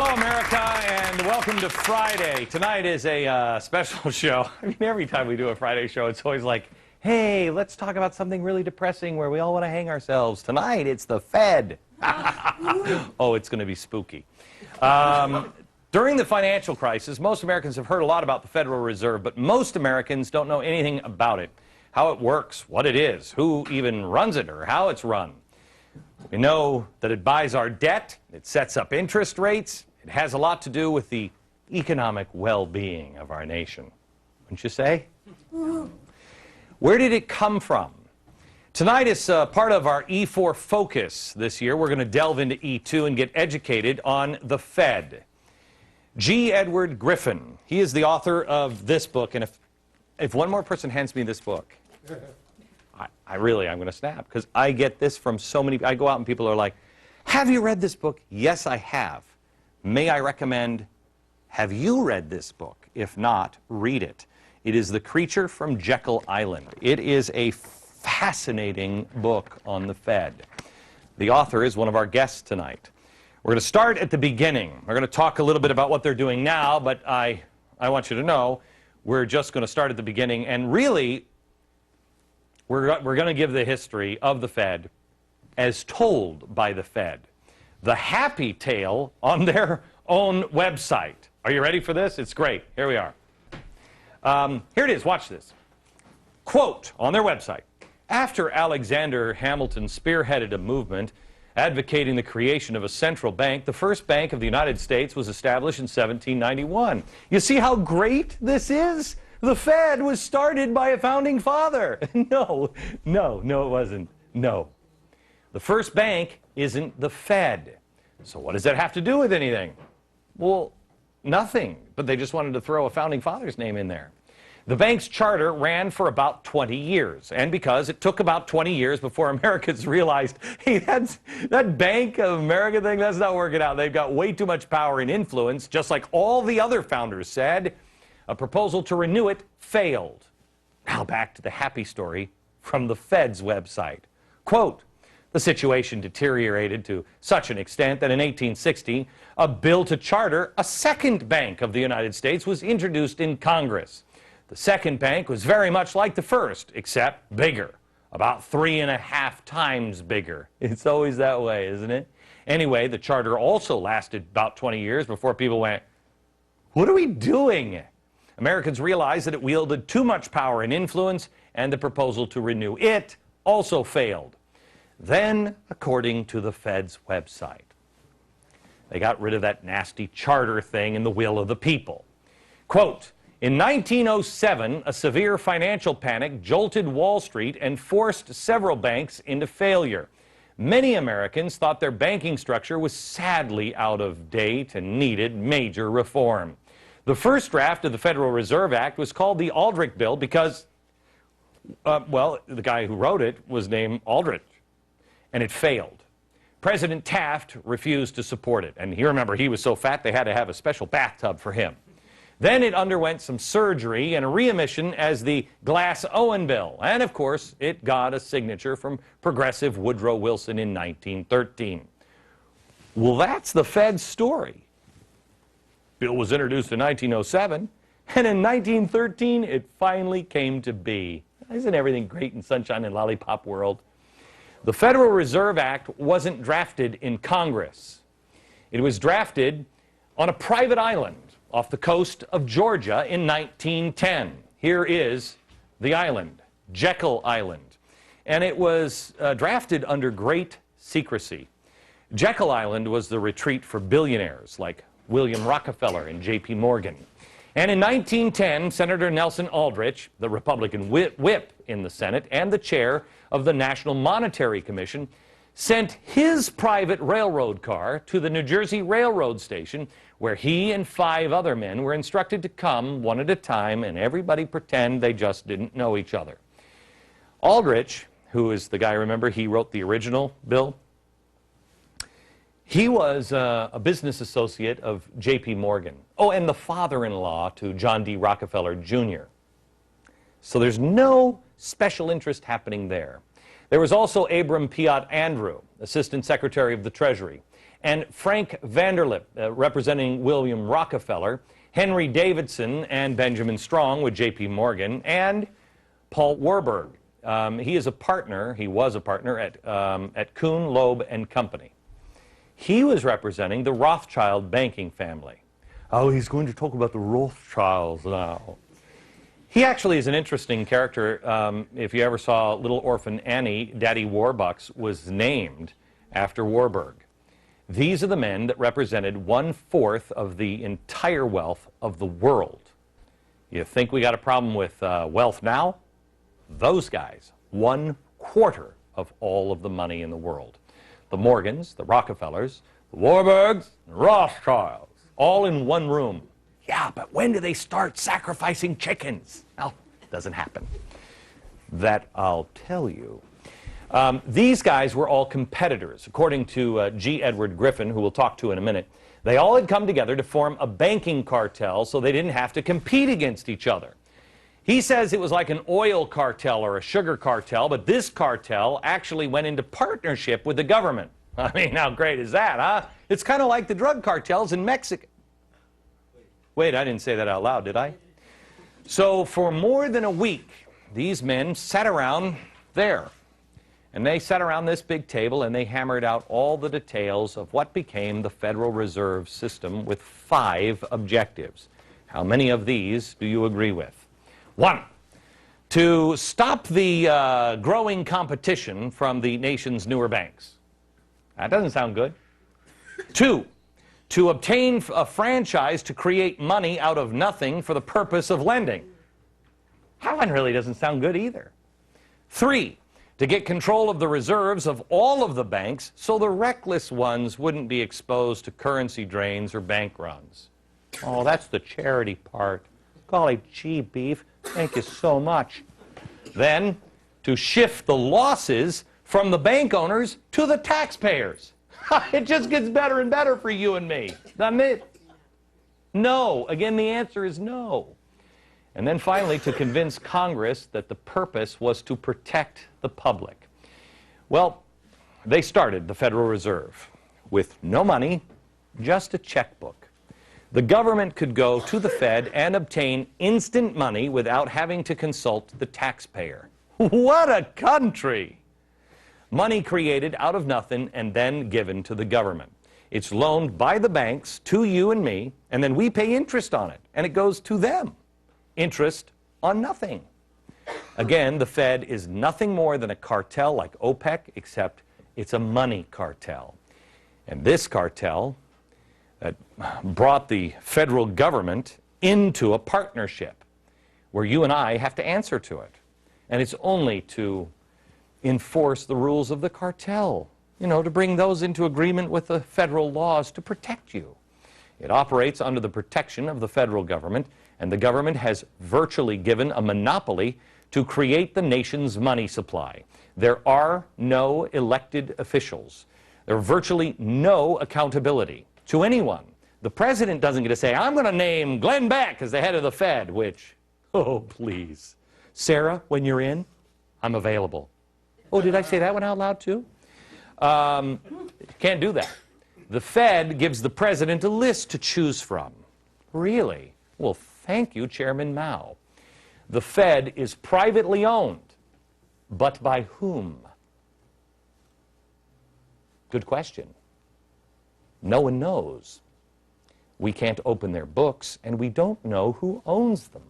Hello, America, and welcome to Friday. Tonight is a special show. I mean, every time we do a Friday show, it's always like, hey, let's talk about something really depressing where we all want to hang ourselves. Tonight, it's the Fed. Oh, it's going to be spooky. During the financial crisis, most Americans have heard a lot about the Federal Reserve, but most Americans don't know anything about it, how it works, what it is, who even runs it, or how it's run. We know that it buys our debt, it sets up interest rates, it has a lot to do with the economic well-being of our nation. Wouldn't you say? Where did it come from? Tonight is part of our E4 focus this year. We're going to delve into E2 and get educated on the Fed. G. Edward Griffin, he is the author of this book, and if one more person hands me this book, I'm going to snap, because I get this from so many. I go out and people are like, have you read this book? Yes, I have. May I recommend, have you read this book? If not, read it. It is The Creature from Jekyll Island. It is a fascinating book on the Fed. The author is one of our guests tonight. We're going to start at the beginning. We're going to talk a little bit about what they're doing now, but I want you to know we're just going to start at the beginning, and really, we're going to give the history of the Fed as told by the Fed. The happy tale on their own website. Are you ready for this? It's great. Here we are. Here it is. Watch this. Quote on their website, after Alexander Hamilton spearheaded a movement advocating the creation of a central bank, the first bank of the United States was established in 1791. You see how great this is? The Fed was started by a founding father. No, it wasn't. No. The first bank isn't the Fed. So what does that have to do with anything? Well, nothing. But they just wanted to throw a founding father's name in there. The bank's charter ran for about 20 years. And because it took about 20 years before Americans realized, hey, that Bank of America thing, that's not working out. They've got way too much power and influence, just like all the other founders said. A proposal to renew it failed. Now back to the happy story from the Fed's website. Quote, the situation deteriorated to such an extent that in 1860, a bill to charter a second bank of the United States was introduced in Congress. The second bank was very much like the first, except bigger, about 3.5 times bigger. It's always that way, isn't it? Anyway, the charter also lasted about 20 years before people went, what are we doing? Americans realized that it wielded too much power and influence, and the proposal to renew it also failed. Then, according to the Fed's website, they got rid of that nasty charter thing in the will of the people. Quote, in 1907, a severe financial panic jolted Wall Street and forced several banks into failure. Many Americans thought their banking structure was sadly out of date and needed major reform. The first draft of the Federal Reserve Act was called the Aldrich Bill because, well, the guy who wrote it was named Aldrich, and it failed. President Taft refused to support it, and you remember he was so fat they had to have a special bathtub for him. Then it underwent some surgery and a readmission as the Glass-Owen Bill, and of course it got a signature from progressive Woodrow Wilson in 1913. Well, that's the Fed's story. Bill was introduced in 1907, and in 1913, it finally came to be. Isn't everything great in sunshine and lollipop world? The Federal Reserve Act wasn't drafted in Congress. It was drafted on a private island off the coast of Georgia in 1910. Here is the island, Jekyll Island. And it was drafted under great secrecy. Jekyll Island was the retreat for billionaires like William Rockefeller and J.P. Morgan. And in 1910, Senator Nelson Aldrich, the Republican whip in the Senate and the chair of the National Monetary Commission, sent his private railroad car to the New Jersey Railroad Station, where he and 5 other men were instructed to come one at a time and everybody pretend they just didn't know each other. Aldrich, who is the guy, remember, he wrote the original bill, he was a business associate of J.P. Morgan. Oh, and the father-in-law to John D. Rockefeller, Jr. So there's no special interest happening there. There was also Abram Piatt Andrew, Assistant Secretary of the Treasury, and Frank Vanderlip, representing William Rockefeller, Henry Davidson and Benjamin Strong with J.P. Morgan, and Paul Warburg. He was a partner at Kuhn, Loeb and Company. He was representing the Rothschild banking family. Oh, he's going to talk about the Rothschilds now. He actually is an interesting character. If you ever saw Little Orphan Annie, Daddy Warbucks was named after Warburg. These are the men that represented 1/4 of the entire wealth of the world. You think we got a problem with wealth now? Those guys, 1/4 of all of the money in the world. The Morgans, the Rockefellers, the Warburgs, the Rothschilds, all in one room. Yeah, but when do they start sacrificing chickens? Well, it doesn't happen. That I'll tell you. These guys were all competitors. According to G. Edward Griffin, who we'll talk to in a minute, they all had come together to form a banking cartel so they didn't have to compete against each other. He says it was like an oil cartel or a sugar cartel, but this cartel actually went into partnership with the government. I mean, how great is that, huh? It's kind of like the drug cartels in Mexico. Wait, I didn't say that out loud, did I? So for more than a week, these men sat around there. And they sat around this big table and they hammered out all the details of what became the Federal Reserve System with 5 objectives. How many of these do you agree with? 1, to stop the growing competition from the nation's newer banks. That doesn't sound good. 2, to obtain a franchise to create money out of nothing for the purpose of lending. That one really doesn't sound good either. 3, to get control of the reserves of all of the banks so the reckless ones wouldn't be exposed to currency drains or bank runs. Oh, that's the charity part. Golly gee, beef, thank you so much. Then, to shift the losses from the bank owners to the taxpayers. It just gets better and better for you and me, doesn't it? No. Again, the answer is no. And then finally, to convince Congress that the purpose was to protect the public. Well, they started the Federal Reserve with no money, just a checkbook. The government could go to the Fed and obtain instant money without having to consult the taxpayer. What a country! Money created out of nothing and then given to the government. It's loaned by the banks to you and me, and then we pay interest on it, and it goes to them. Interest on nothing. Again, the Fed is nothing more than a cartel like OPEC, except it's a money cartel. And this cartel that brought the federal government into a partnership where you and I have to answer to it. And it's only to enforce the rules of the cartel, you know, to bring those into agreement with the federal laws to protect you. It operates under the protection of the federal government, and the government has virtually given a monopoly to create the nation's money supply. There are no elected officials. There's virtually no accountability to anyone. The president doesn't get to say, I'm going to name Glenn Beck as the head of the Fed, which, oh, please. Sarah, when you're in, I'm available. Oh, did I say that one out loud too? Can't do that. The Fed gives the president a list to choose from. Really? Well, thank you, Chairman Mao. The Fed is privately owned, but by whom? Good question. No one knows. We can't open their books, and we don't know who owns them.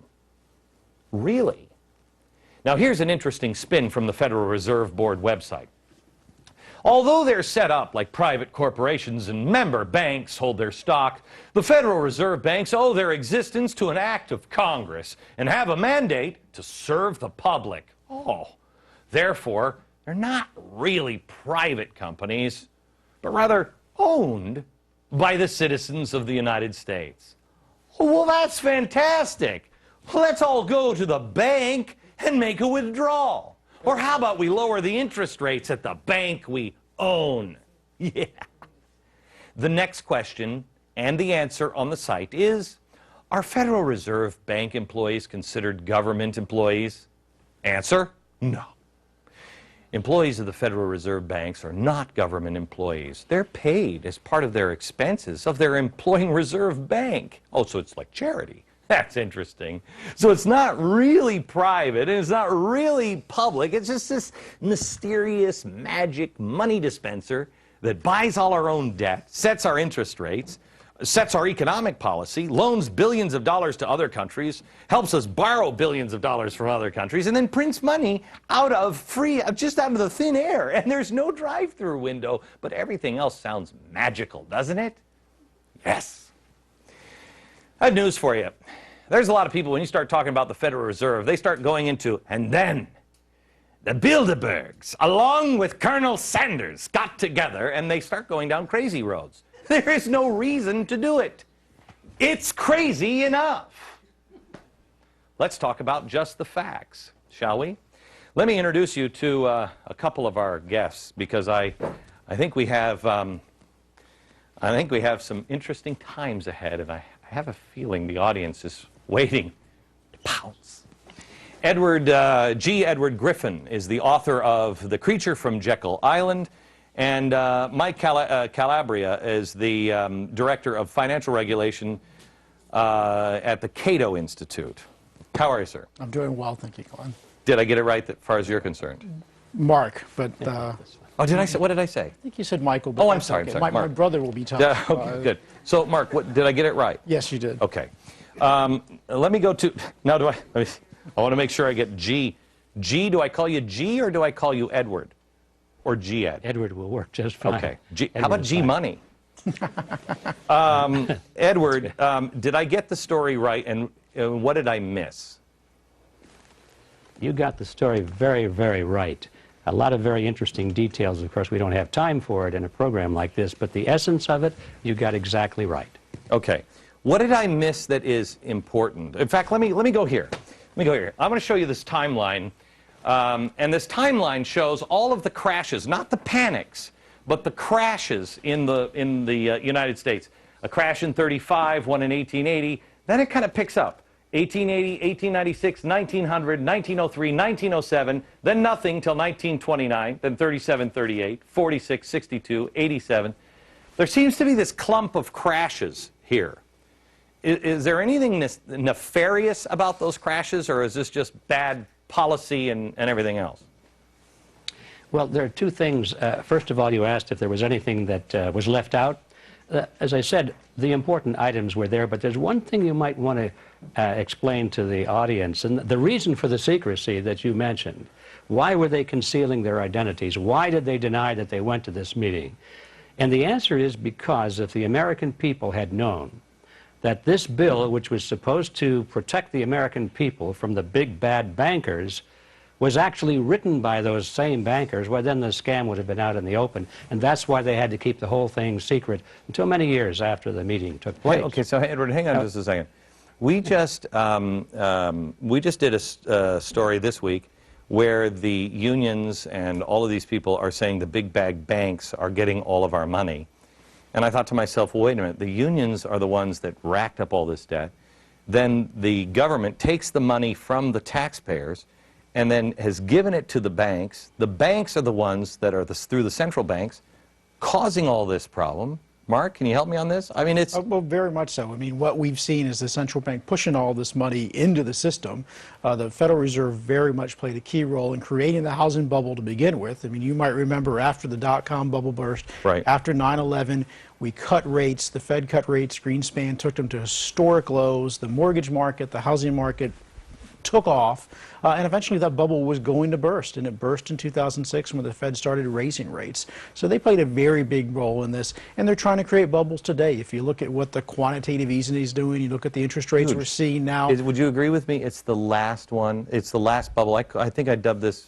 Really? Now, here's an interesting spin from the Federal Reserve Board website. Although they're set up like private corporations and member banks hold their stock, the Federal Reserve banks owe their existence to an act of Congress and have a mandate to serve the public. Oh, therefore, they're not really private companies, but rather owned by the citizens of the United States. Well, that's fantastic. Well, let's all go to the bank and make a withdrawal. Or how about we lower the interest rates at the bank we own? Yeah. The next question and the answer on the site is, are Federal Reserve Bank employees considered government employees? Answer, no. Employees of the Federal Reserve banks are not government employees. They're paid as part of their expenses of their employing reserve bank. Oh, so it's like charity. That's interesting. So it's not really private and it's not really public. It's just this mysterious magic money dispenser that buys all our own debt, sets our interest rates, sets our economic policy, loans billions of dollars to other countries, helps us borrow billions of dollars from other countries, and then prints money just out of the thin air. And there's no drive-through window, but everything else sounds magical, doesn't it? Yes. I have news for you. There's a lot of people, when you start talking about the Federal Reserve, they start going into, and then the Bilderbergs, along with Colonel Sanders, got together, and they start going down crazy roads. There is no reason to do it. It's crazy enough. Let's talk about just the facts, shall we? Let me introduce you to a couple of our guests, because I think we have some interesting times ahead, and I have a feeling the audience is waiting to pounce. Edward Griffin is the author of The Creature from Jekyll Island, and Mike Calabria is the director of financial regulation at the Cato Institute. How are you, sir? I'm doing well, thank you, Glenn. Did I get it right as far as you're concerned? Mark, but... oh, did I say? What did I say? I think you said Michael. But oh, I'm sorry. Okay. I'm sorry. My brother will be talking. Okay, good. So, Mark, did I get it right? Yes, you did. Okay. Let me go to... Now, I want to make sure I get G. G, do I call you G or do I call you Edward? Or G-Ed? Edward will work just fine. Okay. How about G-Money? Edward, did I get the story right, and what did I miss? You got the story very, very right. A lot of very interesting details. Of course, we don't have time for it in a program like this, but the essence of it, you got exactly right. Okay. What did I miss that is important? In fact, let me go here. Let me go here. I'm going to show you this timeline. And this timeline shows all of the crashes, not the panics, but the crashes in the United States. A crash in 35, one in 1880. Then it kind of picks up. 1880, 1896, 1900, 1903, 1907, then nothing till 1929, then 37, 38, 46, 62, 87. There seems to be this clump of crashes here. Is there anything nefarious about those crashes, or is this just bad policy and everything else? Well, there are two things. First of all, you asked if there was anything that was left out. As I said, the important items were there, but there's one thing you might want to explain to the audience, and the reason for the secrecy that you mentioned. Why were they concealing their identities? Why did they deny that they went to this meeting? And the answer is because if the American people had known that this bill, which was supposed to protect the American people from the big bad bankers, was actually written by those same bankers, well, then the scam would have been out in the open. And that's why they had to keep the whole thing secret until many years after the meeting took place. Okay, so Edward, hang on just a second. We just did a story this week where the unions and all of these people are saying the big bag banks are getting all of our money. And I thought to myself, well, wait a minute, the unions are the ones that racked up all this debt. Then the government takes the money from the taxpayers and then has given it to the banks. The banks are the ones that are, through the central banks, causing all this problem. Mark, can you help me on this? I mean, it's... well, very much so. I mean, what we've seen is the central bank pushing all this money into the system. The Federal Reserve very much played a key role in creating the housing bubble to begin with. I mean, you might remember after the dot-com bubble burst, right, after 9/11, we cut rates, the Fed cut rates, Greenspan took them to historic lows, the mortgage market, the housing market took off, and eventually that bubble was going to burst, and it burst in 2006 when the Fed started raising rates. So they played a very big role in this, and they're trying to create bubbles today. If you look at what the quantitative easing is doing, you look at the interest rates we're seeing now. Would you agree with me? It's the last one. It's the last bubble. I think I dubbed this,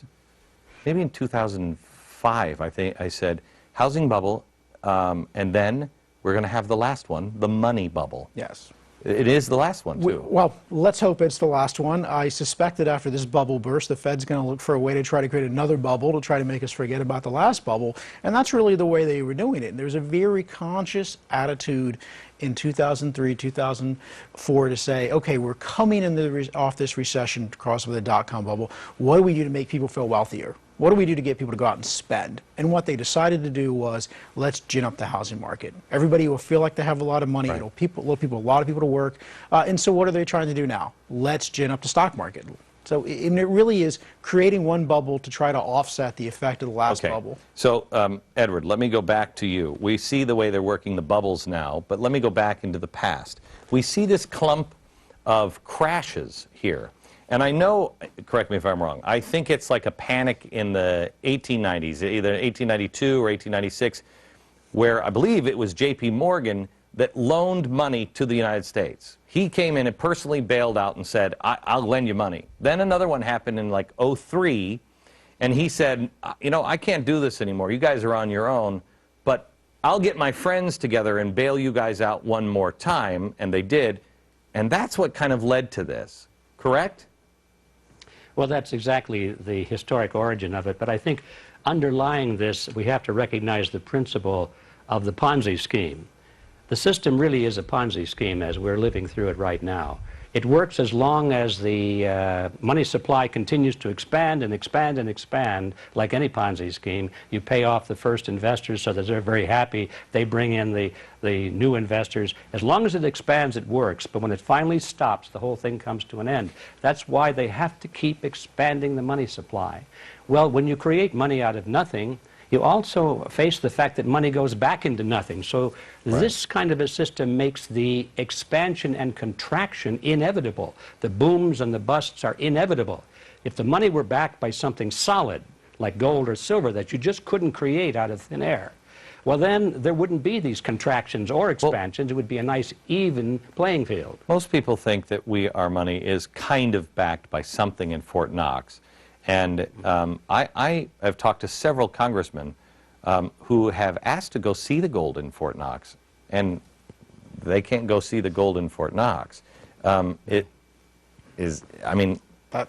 maybe in 2005, I think I said, housing bubble, and then we're going to have the last one, the money bubble. Yes. It is the last one, too. Well, let's hope it's the last one. I suspect that after this bubble burst, the Fed's going to look for a way to try to create another bubble to try to make us forget about the last bubble. And that's really the way they were doing it. And there's a very conscious attitude in 2003, 2004 to say, okay, we're coming off this recession across with the dot-com bubble. What do we do to make people feel wealthier? what do we do to get people to go out and spend? And what they decided to do was, let's gin up the housing market. Everybody will feel like they have a lot of money. Right. It'll a lot of people to work. And so what are they trying to do now? Let's gin up the stock market. So and it really is creating one bubble to try to offset the effect of the last bubble. So, Edward, let me go back to you. We see the way they're working the bubbles now, but let me go back into the past. We see this clump of crashes here. And I know, correct me if I'm wrong, I think it's like a panic in the 1890s, either 1892 or 1896, where I believe it was J.P. Morgan that loaned money to the United States. He came in and personally bailed out and said, I'll lend you money. Then another one happened in like 03, and he said, you know, I can't do this anymore. You guys are on your own, but I'll get my friends together and bail you guys out one more time, and they did. And that's what kind of led to this, correct? Well, that's exactly the historic origin of it, but I think underlying this, we have to recognize the principle of the Ponzi scheme. The system really is a Ponzi scheme as we're living through it right now. It works as long as the money supply continues to expand and expand and expand, like any Ponzi scheme. You pay off the first investors so that they're very happy. They bring in the new investors. As long as it expands, it works. But when it finally stops, the whole thing comes to an end. That's why they have to keep expanding the money supply. Well, when you create money out of nothing, you also face the fact that money goes back into nothing. So this kind of a system makes the expansion and contraction inevitable. The booms and the busts are inevitable. If the money were backed by something solid, like gold or silver, that you just couldn't create out of thin air, well, then there wouldn't be these contractions or expansions. It would be a nice, even playing field. Most people think that our money is kind of backed by something in Fort Knox. And I have talked to several congressmen who have asked to go see the gold in Fort Knox, and they can't go see the gold in Fort Knox. It is, I mean...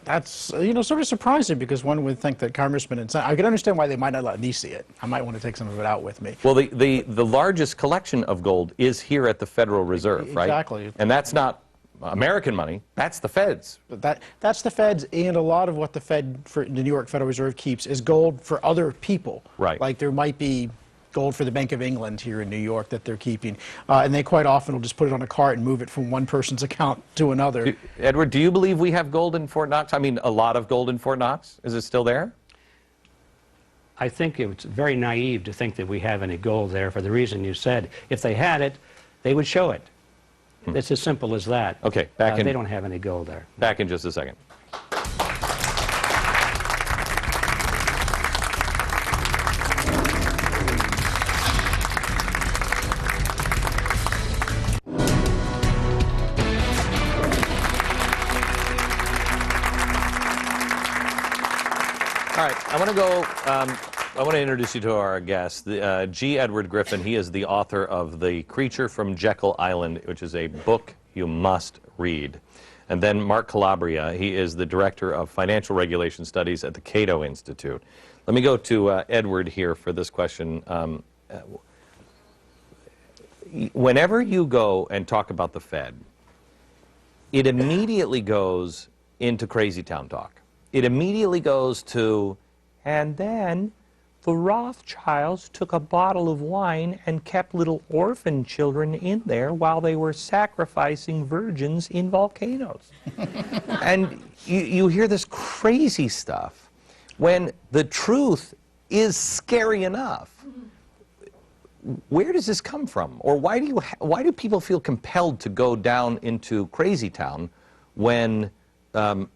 That's, you know, sort of surprising, because one would think that congressmen and I can understand why they might not let me see it. I might want to take some of it out with me. Well, the largest collection of gold is here at the Federal Reserve, right? Exactly. And that's not American money, that's the Fed's. But that's the Fed's, and a lot of what the Fed, for the New York Federal Reserve, keeps is gold for other people. Right. Like there might be gold for the Bank of England here in New York that they're keeping, and they quite often will just put it on a cart and move it from one person's account to another. Edward, do you believe we have gold in Fort Knox? I mean, a lot of gold in Fort Knox? Is it still there? I think it's very naive to think that we have any gold there for the reason you said. If they had it, they would show it. It's as simple as that. Okay, they don't have any gold there. Back in just a second. All right, I want to introduce you to our guest, G. Edward Griffin. He is the author of The Creature from Jekyll Island, which is a book you must read. And then Mark Calabria, he is the Director of Financial Regulation Studies at the Cato Institute. Let me go to Edward here for this question. Whenever you go and talk about the Fed, it immediately goes into crazy town talk. It immediately goes to, and then the Rothschilds took a bottle of wine and kept little orphan children in there while they were sacrificing virgins in volcanoes. And you hear this crazy stuff when the truth is scary enough. Where does this come from? Or why do people feel compelled to go down into crazy town when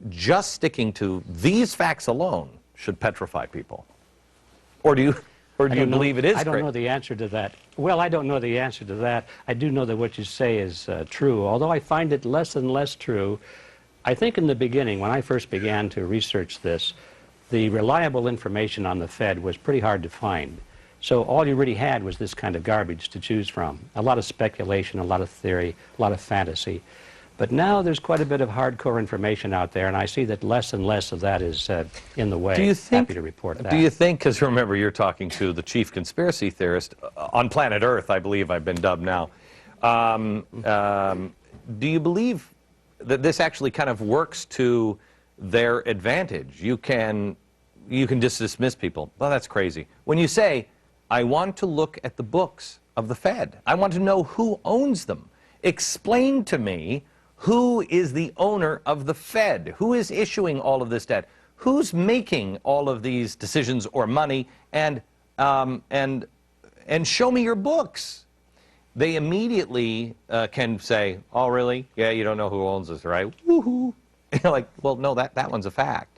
just sticking to these facts alone should petrify people? Or do you believe it is? I don't know the answer to that. Well, I don't know the answer to that. I do know that what you say is true, although I find it less and less true. I think in the beginning, when I first began to research this, the reliable information on the Fed was pretty hard to find. So all you really had was this kind of garbage to choose from. A lot of speculation, a lot of theory, a lot of fantasy. But now there's quite a bit of hardcore information out there, and I see that less and less of that is in the way. Do you think, happy to report that. Do you think, because remember you're talking to the chief conspiracy theorist on planet Earth, I believe I've been dubbed now. Do you believe that this actually kind of works to their advantage? You can you can just dismiss people. Well, that's crazy. When you say, I want to look at the books of the Fed, I want to know who owns them. Explain to me who is the owner of the Fed, who is issuing all of this debt, who's making all of these decisions or money, and show me your books. They immediately can say, oh, really? Yeah, you don't know who owns this, right? Woohoo. You're like, well, no, that one's a fact.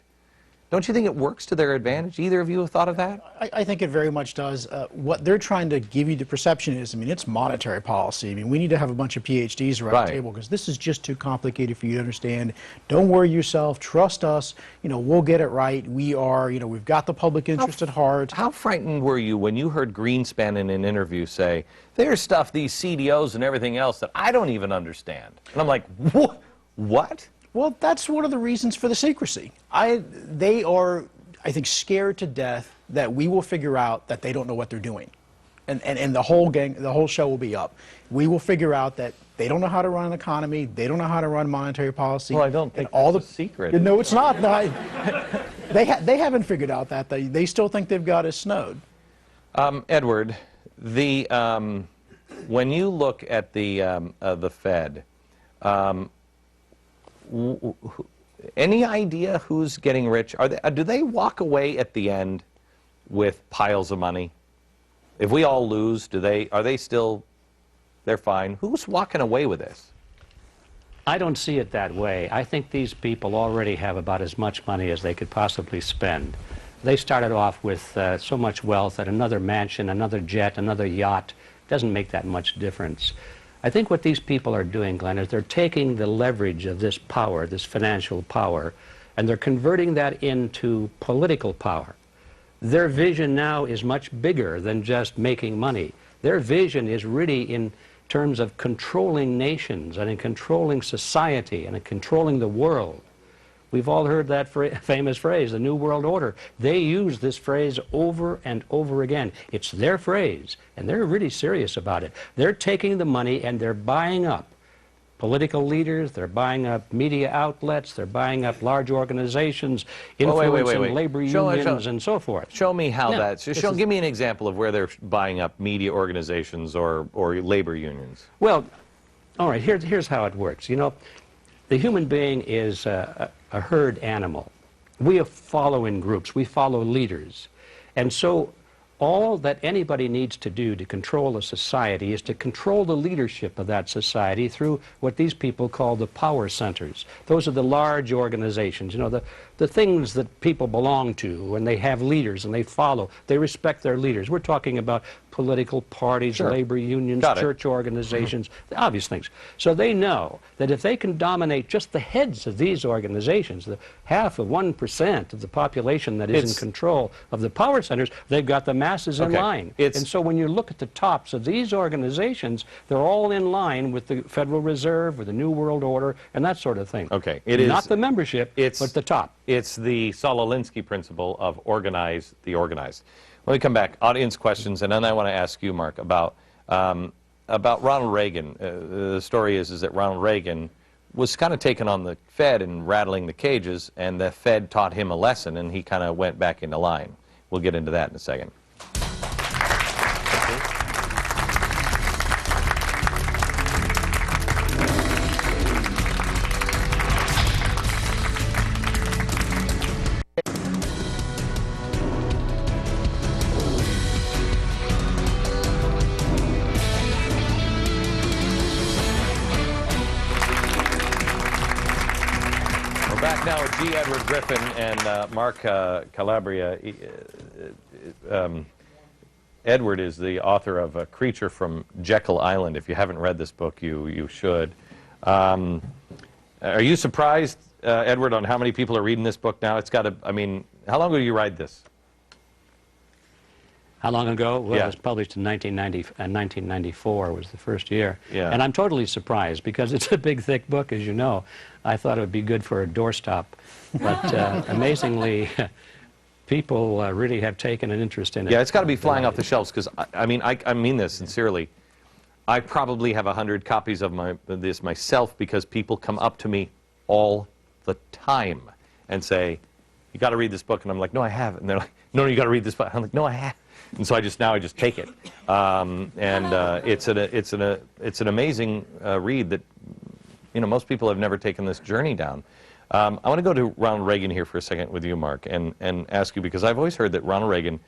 Don't you think it works to their advantage? Either of you have thought of that? I think it very much does. What they're trying to give you the perception is, I mean, it's monetary policy. I mean, we need to have a bunch of PhDs around the table because this is just too complicated for you to understand. Don't worry yourself. Trust us. You know, we'll get it right. We are, you know, we've got the public interest at heart. How frightened were you when you heard Greenspan in an interview say, there's stuff, these CDOs and everything else that I don't even understand? And I'm like, what? Well, that's one of the reasons for the secrecy. They are, I think, scared to death that we will figure out that they don't know what they're doing. And the whole gang, the whole show will be up. We will figure out that they don't know how to run an economy, they don't know how to run monetary policy. Well, I don't think all that's a secret. No, it's not. No, they haven't figured out that. They still think they've got us snowed. Edward, when you look at the Fed, any idea who's getting rich? Do they walk away at the end with piles of money? If we all lose, are they still, they're fine? Who's walking away with this? I don't see it that way. I think these people already have about as much money as they could possibly spend. They started off with so much wealth that another mansion, another jet, another yacht doesn't make that much difference. I think what these people are doing, Glenn, is they're taking the leverage of this power, this financial power, and they're converting that into political power. Their vision now is much bigger than just making money. Their vision is really in terms of controlling nations and in controlling society and in controlling the world. We've all heard that famous phrase, the New World Order. They use this phrase over and over again. It's their phrase, and they're really serious about it. They're taking the money and they're buying up political leaders, they're buying up media outlets, they're buying up large organizations, influencing labor unions and so forth. Show me how give me an example of where they're buying up media organizations or labor unions. Well, all right, here's how it works. You know, the human being is a herd animal. We follow in groups. We follow leaders. And so all that anybody needs to do to control a society is to control the leadership of that society through what these people call the power centers. Those are the large organizations, you know, the things that people belong to, and they have leaders and they follow. They respect their leaders. We're talking about political parties, labor unions, church organizations, the obvious things. So they know that if they can dominate just the heads of these organizations, the half of 1% of the population that is in control of the power centers, they've got the masses in line. And so when you look at the tops of these organizations, they're all in line with the Federal Reserve, with the New World Order, and that sort of thing. Okay. Not the membership, but the top. It's the Saul-Alinsky principle of organize the organized. When we come back, audience questions, and then I want to ask you, Mark, about Ronald Reagan. The story is that Ronald Reagan was kind of taken on the Fed and rattling the cages, and the Fed taught him a lesson, and he kind of went back into line. We'll get into that in a second. Edward Griffin and Mark Calabria. Edward is the author of A Creature from Jekyll Island. If you haven't read this book, you should. Are you surprised, Edward, on how many people are reading this book now? It's got to, I mean, how long ago did you write this? How long ago? Well, it was published in 1994 was the first year. And I'm totally surprised because it's a big, thick book, as you know. I thought it would be good for a doorstop. But amazingly, people really have taken an interest in it. Yeah, it's got to be flying off the shelves because, I mean this sincerely. I probably have 100 copies of this myself because people come up to me all the time and say, you got to read this book. And I'm like, no, I haven't. And they're like, no, you got to read this book. I'm like, no, I have. And so I just take it. It's an amazing read that, you know, most people have never taken this journey down. I want to go to Ronald Reagan here for a second with you, Mark, and ask you, because I've always heard that Ronald Reagan,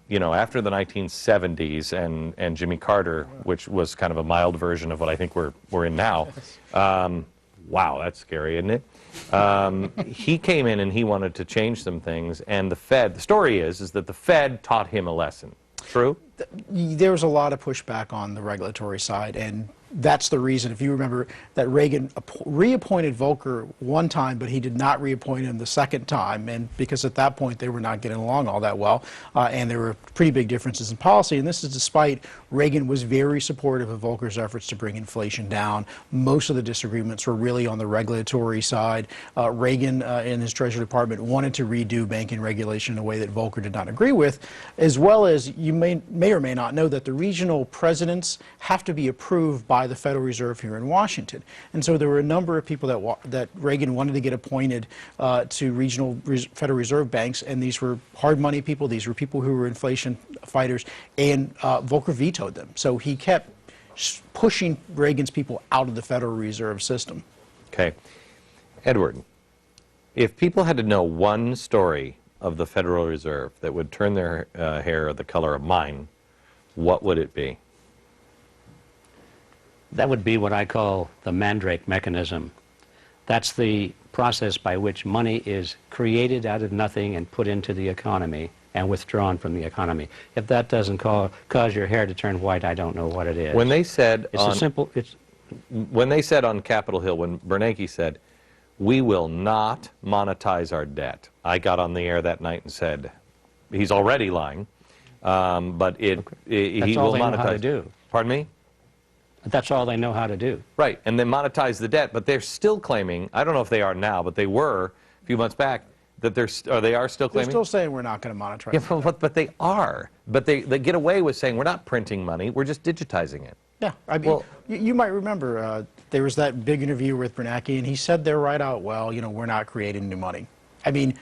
you know, after the 1970s and Jimmy Carter, which was kind of a mild version of what I think we're in now. Wow, that's scary, isn't it? He came in and he wanted to change some things, and the story is that the Fed taught him a lesson. True? There was a lot of pushback on the regulatory side, and that's the reason, if you remember, that Reagan reappointed Volcker one time, but he did not reappoint him the second time, and because at that point they were not getting along all that well, and there were pretty big differences in policy, and this is despite Reagan was very supportive of Volcker's efforts to bring inflation down. Most of the disagreements were really on the regulatory side. Reagan, in his Treasury Department, wanted to redo banking regulation in a way that Volcker did not agree with, as well as you may or may not know that the regional presidents have to be approved by the Federal Reserve here in Washington. And so there were a number of people that Reagan wanted to get appointed to regional Federal Reserve banks, and these were hard money people, these were people who were inflation fighters, and Volcker vetoed them. So he kept pushing Reagan's people out of the Federal Reserve system. Okay. Edward, if people had to know one story of the Federal Reserve that would turn their hair the color of mine, what would it be? That would be what I call the mandrake mechanism. That's the process by which money is created out of nothing and put into the economy and withdrawn from the economy. If that doesn't cause your hair to turn white, I don't know what it is. When they said when they said on Capitol Hill, when Bernanke said, "We will not monetize our debt," I got on the air that night and said, "He's already lying, but he will monetize." That's all they know how to do. Pardon me? That's all they know how to do. Right, and they monetize the debt, but they're still claiming, I don't know if they are now, but they were a few months back, that they are still claiming? They're still saying we're not going to monetize. Yeah, but they are. But they get away with saying we're not printing money, we're just digitizing it. Yeah, I mean, well, you might remember there was that big interview with Bernanke, and he said there right out, well, you know, we're not creating new money. I mean,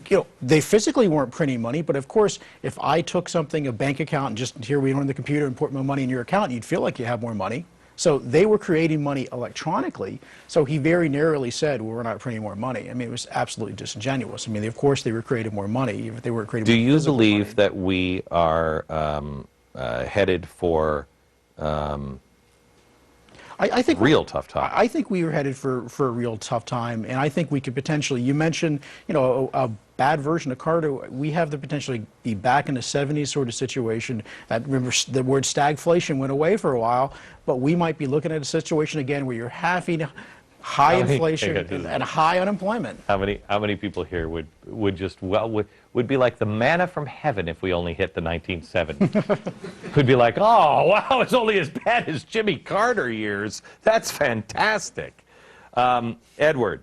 you know, they physically weren't printing money, but of course, if I took something, a bank account, and just here we on the computer and put my money in your account, you'd feel like you have more money. So they were creating money electronically. So he very narrowly said, well, we're not printing more money. I mean, it was absolutely disingenuous. I mean, of course they were creating more money if they weren't creating more money. Do you believe that we are headed for I think real tough time? I think we were headed for a real tough time, and I think we could potentially, you mentioned, you know, a bad version of Carter. We have the potential to be back in the 70s sort of situation. Remember, the word stagflation went away for a while, but we might be looking at a situation again where you're having high inflation and high unemployment. How many people here would be like the manna from heaven if we only hit the 1970s? Would be like, oh wow, it's only as bad as Jimmy Carter years. That's fantastic. Edward,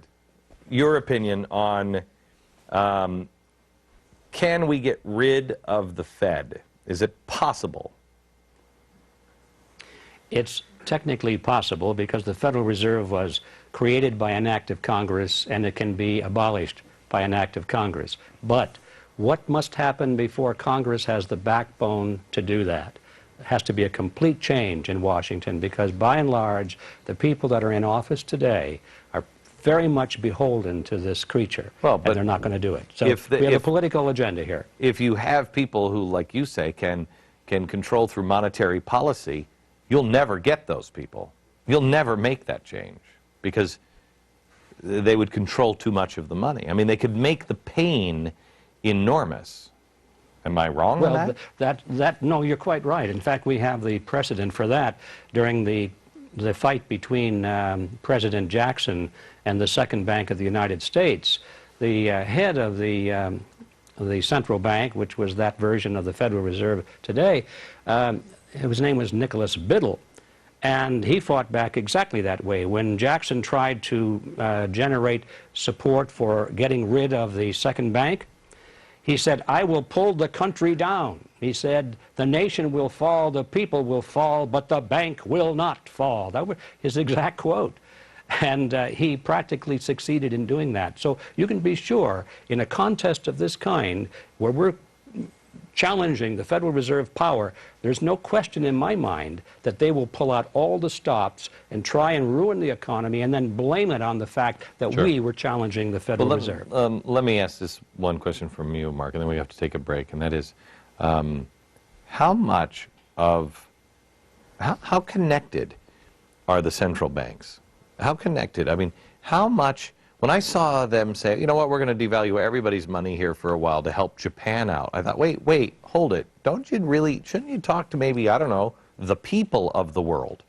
your opinion on can we get rid of the Fed? Is it possible? It's technically possible because the Federal Reserve was created by an act of Congress and it can be abolished by an act of Congress. But what must happen before Congress has the backbone to do that? It has to be a complete change in Washington because by and large the people that are in office today are very much beholden to this creature, and they're not going to do it. So we have a political agenda here. If you have people who, like you say, can control through monetary policy, you'll never get those people. You'll never make that change because they would control too much of the money. I mean, they could make the pain enormous. Am I wrong on that? No, you're quite right. In fact, we have the precedent for that during the fight between President Jackson and the Second Bank of the United States. The head of the central bank, which was that version of the Federal Reserve today, his name was Nicholas Biddle, and he fought back exactly that way. When Jackson tried to generate support for getting rid of the Second Bank, he said, I will pull the country down. He said, the nation will fall, the people will fall, but the bank will not fall. That was his exact quote. And he practically succeeded in doing that. So you can be sure, in a contest of this kind, where we're challenging the Federal Reserve power, there's no question in my mind that they will pull out all the stops and try and ruin the economy and then blame it on the fact that we were challenging the Federal Reserve. Let me ask this one question from you, Mark, and then we have to take a break, and that is, how much of, how connected are the central banks? How connected? I mean, how much, when I saw them say, you know what, we're going to devalue everybody's money here for a while to help Japan out, I thought, wait, hold it. Shouldn't you talk to maybe, I don't know, the people of the world?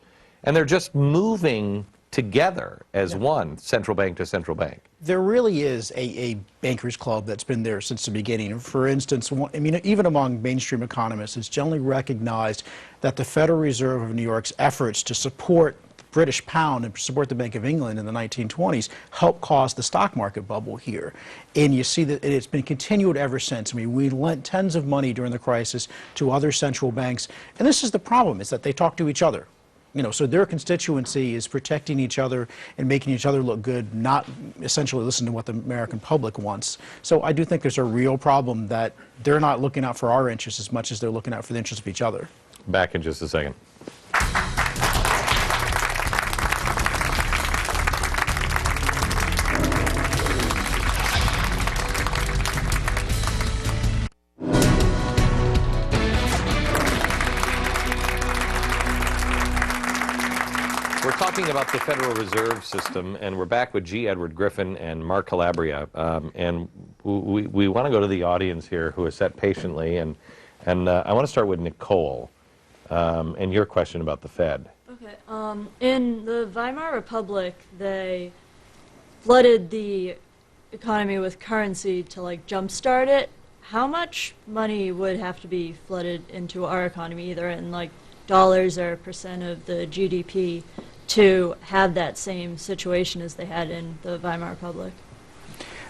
And they're just moving together as one, central bank to central bank. There really is a bankers club that's been there since the beginning. For instance, I mean, even among mainstream economists, it's generally recognized that the Federal Reserve of New York's efforts to support the British pound and support the Bank of England in the 1920s helped cause the stock market bubble here. And you see that it's been continued ever since. I mean, we lent tons of money during the crisis to other central banks. And this is the problem, is that they talk to each other. You know, so their constituency is protecting each other and making each other look good, not essentially listen to what the American public wants. So I do think there's a real problem that they're not looking out for our interests as much as they're looking out for the interests of each other. Back in just a second. We're talking about the Federal Reserve System, and we're back with G. Edward Griffin and Mark Calabria, and we want to go to the audience here who has sat patiently, and I want to start with Nicole, and your question about the Fed. Okay. In the Weimar Republic, they flooded the economy with currency to like jumpstart it. How much money would have to be flooded into our economy, either in like dollars or percent of the GDP, to have that same situation as they had in the Weimar Republic?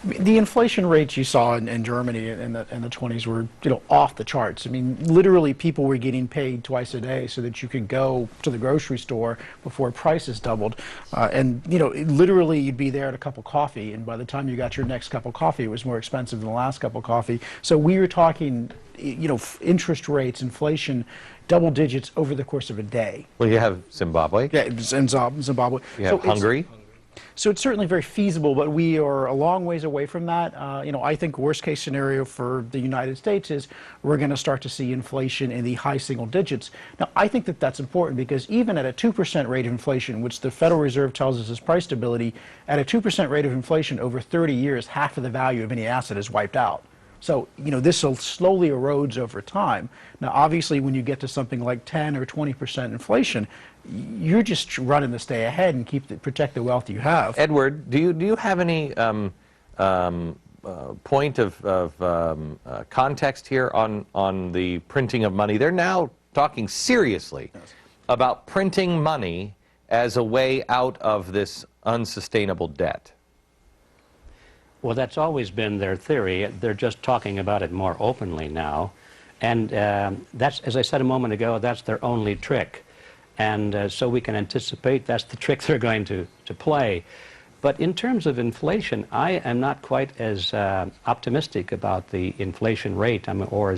I mean, the inflation rates you saw in Germany in the 20s were, you know, off the charts. I mean, literally people were getting paid twice a day so that you could go to the grocery store before prices doubled. And, you know, literally you'd be there at a cup of coffee, and by the time you got your next cup of coffee, it was more expensive than the last cup of coffee. So we were talking, you know, interest rates, inflation, double digits over the course of a day. Well, you have Zimbabwe. Yeah, Zimbabwe. You have Hungary. So it's certainly very feasible, but we are a long ways away from that. You know, I think worst case scenario for the United States is we're going to start to see inflation in the high single digits. Now, I think that that's important because even at a 2% rate of inflation, which the Federal Reserve tells us is price stability, at a 2% rate of inflation over 30 years, half of the value of any asset is wiped out. So, you know, this slowly erodes over time. Now, obviously, when you get to something like 10 or 20% inflation, you're just running to stay ahead and protect the wealth you have. Edward, do you have any point of context here on the printing of money? They're now talking seriously about printing money as a way out of this unsustainable debt. Well, that's always been their theory. They're just talking about it more openly now. And that's, as I said a moment ago, that's their only trick. And so we can anticipate that's the trick they're going to play. But in terms of inflation, I am not quite as optimistic about the inflation rate, or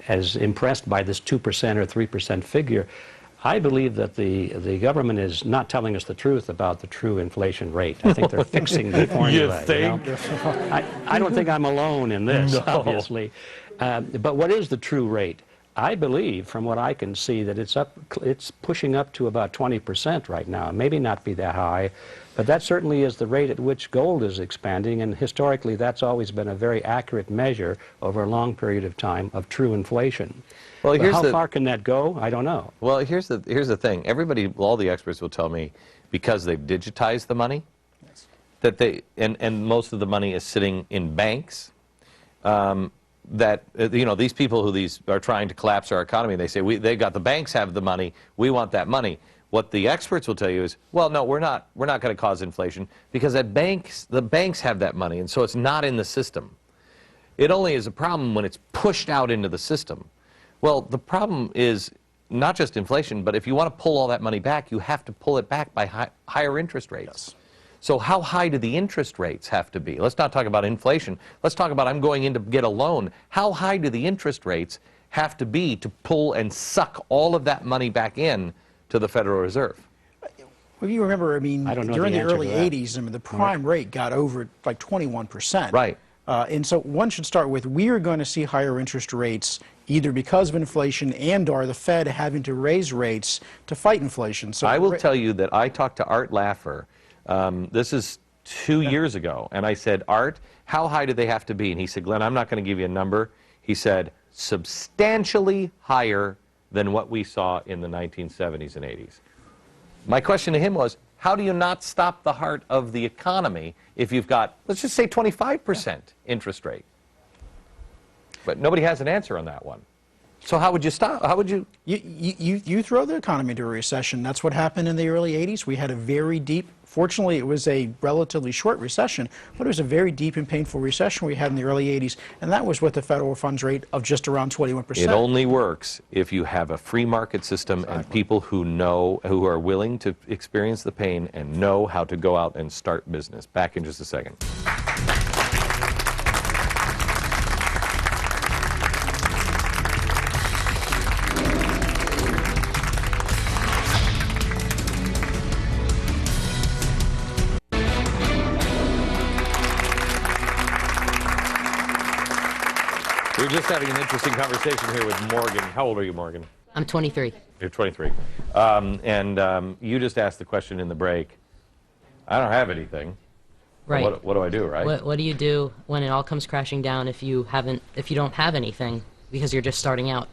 as impressed by this 2% or 3% figure. I believe that the government is not telling us the truth about the true inflation rate. I think they're fixing the formula. You think? You know? I don't think I'm alone in this, obviously. But what is the true rate? I believe, from what I can see, that it's pushing up to about 20% right now. Maybe not be that high, but that certainly is the rate at which gold is expanding, and historically that's always been a very accurate measure over a long period of time of true inflation. Well, how far can that go? I don't know. Well, here's the thing. All the experts will tell me, because they've digitized the money, that and most of the money is sitting in banks, that you know, these people who are trying to collapse our economy, they say the banks have the money, we want that money. What the experts will tell you is, well, no, we're not going to cause inflation because the banks have that money, and so it's not in the system. It only is a problem when it's pushed out into the system. Well, the problem is not just inflation, but if you want to pull all that money back, you have to pull it back by higher interest rates. Yes. So how high do the interest rates have to be? Let's not talk about inflation. Let's talk about I'm going in to get a loan. How high do the interest rates have to be to pull and suck all of that money back in to the Federal Reserve? Well, you remember, I mean, I don't know during the the answer early to that. 80s, I mean, the prime rate got over like 21%. Right. And so one should start with, we are going to see higher interest rates either because of inflation and or the Fed having to raise rates to fight inflation. So I will tell you that I talked to Art Laffer, this is 2 years ago, and I said, Art, how high do they have to be? And he said, Glenn, I'm not going to give you a number. He said, substantially higher than what we saw in the 1970s and 80s. My question to him was, how do you not stop the heart of the economy if you've got, let's just say 25% interest rate? But nobody has an answer on that one. So how would you stop? How would you? You throw the economy into a recession. That's what happened in the early 80s. We had a very deep, fortunately it was a relatively short recession, but it was a very deep and painful recession we had in the early 80s, and that was with the federal funds rate of just around 21%. It only works if you have a free market system and people who know, who are willing to experience the pain and know how to go out and start business. Back in just a second. We're just having an interesting conversation here with Morgan. How old are you, Morgan? I'm 23. You're 23. You just asked the question in the break. I don't have anything. Right. What do I do, right? What do you do when it all comes crashing down if you don't have anything because you're just starting out?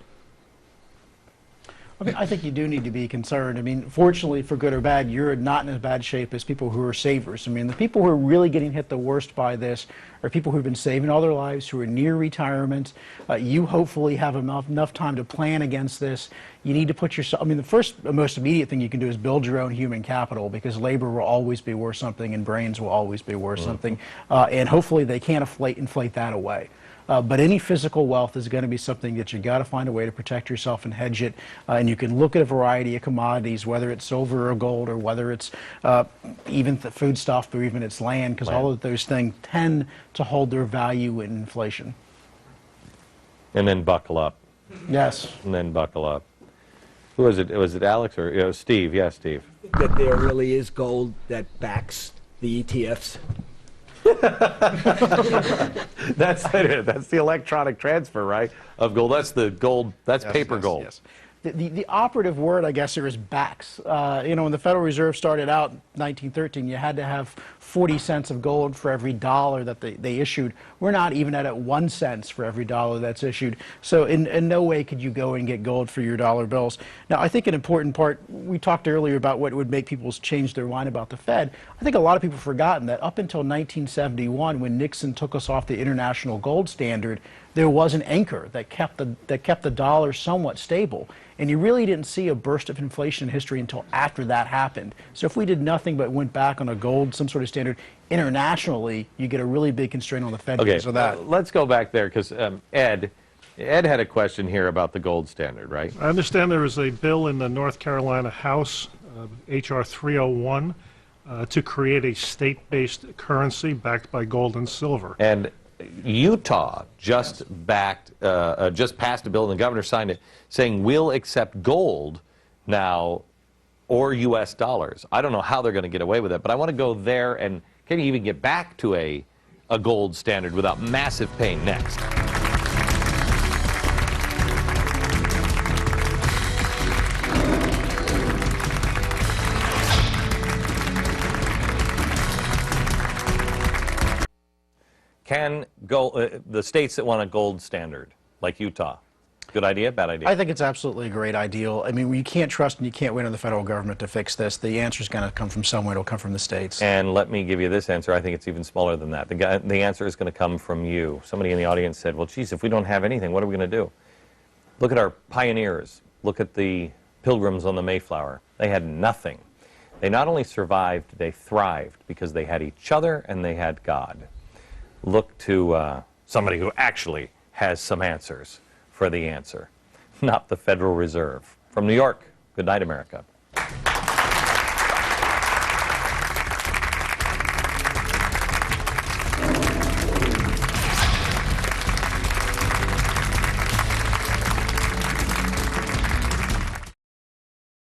I mean, I think you do need to be concerned. I mean, fortunately, for good or bad, you're not in as bad shape as people who are savers. I mean, the people who are really getting hit the worst by this are people who've been saving all their lives, who are near retirement. You hopefully have enough time to plan against this. You need to put yourself, I mean, the first, most immediate thing you can do is build your own human capital, because labor will always be worth something and brains will always be worth something. And hopefully they can't inflate that away. But any physical wealth is going to be something that you got to find a way to protect yourself and hedge it. And you can look at a variety of commodities, whether it's silver or gold, or whether it's even the food stuff, or even it's land, because all of those things tend to hold their value in inflation. And then buckle up. Yes. And then buckle up. Who was it? Was it Alex or Steve? Yeah, Steve. That there really is gold that backs the ETFs. That's it. That's the electronic transfer, right? Of gold. That's the gold. That's paper gold. Yes. The operative word, I guess, here is backs. You know, when the Federal Reserve started out in 1913, you had to have 40 cents of gold for every dollar that they issued. We're not even at 1 cent for every dollar that's issued. So in no way could you go and get gold for your dollar bills. Now, I think an important part, we talked earlier about what would make people change their mind about the Fed. I think a lot of people have forgotten that up until 1971, when Nixon took us off the international gold standard, there was an anchor that kept the dollar somewhat stable. And you really didn't see a burst of inflation in history until after that happened. So if we did nothing but went back on a gold, some sort of standard, internationally, you get a really big constraint on the Fed because of that. Let's go back there, because Ed had a question here about the gold standard, right? I understand there is a bill in the North Carolina House, H.R. 301, to create a state-based currency backed by gold and silver. And Utah just passed a bill, and the governor signed it, saying we'll accept gold now or U.S. dollars. I don't know how they're going to get away with it, but I want to go there, and can you even get back to a gold standard without massive pain next? Can the states that want a gold standard, like Utah, good idea, bad idea? I think it's absolutely a great ideal. I mean, you can't trust and you can't wait on the federal government to fix this. The answer is going to come from somewhere. It'll come from the states. And let me give you this answer. I think it's even smaller than that. The answer is going to come from you. Somebody in the audience said, well, geez, if we don't have anything, what are we going to do? Look at our pioneers. Look at the Pilgrims on the Mayflower. They had nothing. They not only survived, they thrived because they had each other and they had God. Look to somebody who actually has some answers for the answer, not the Federal Reserve. from New York. Good night, America.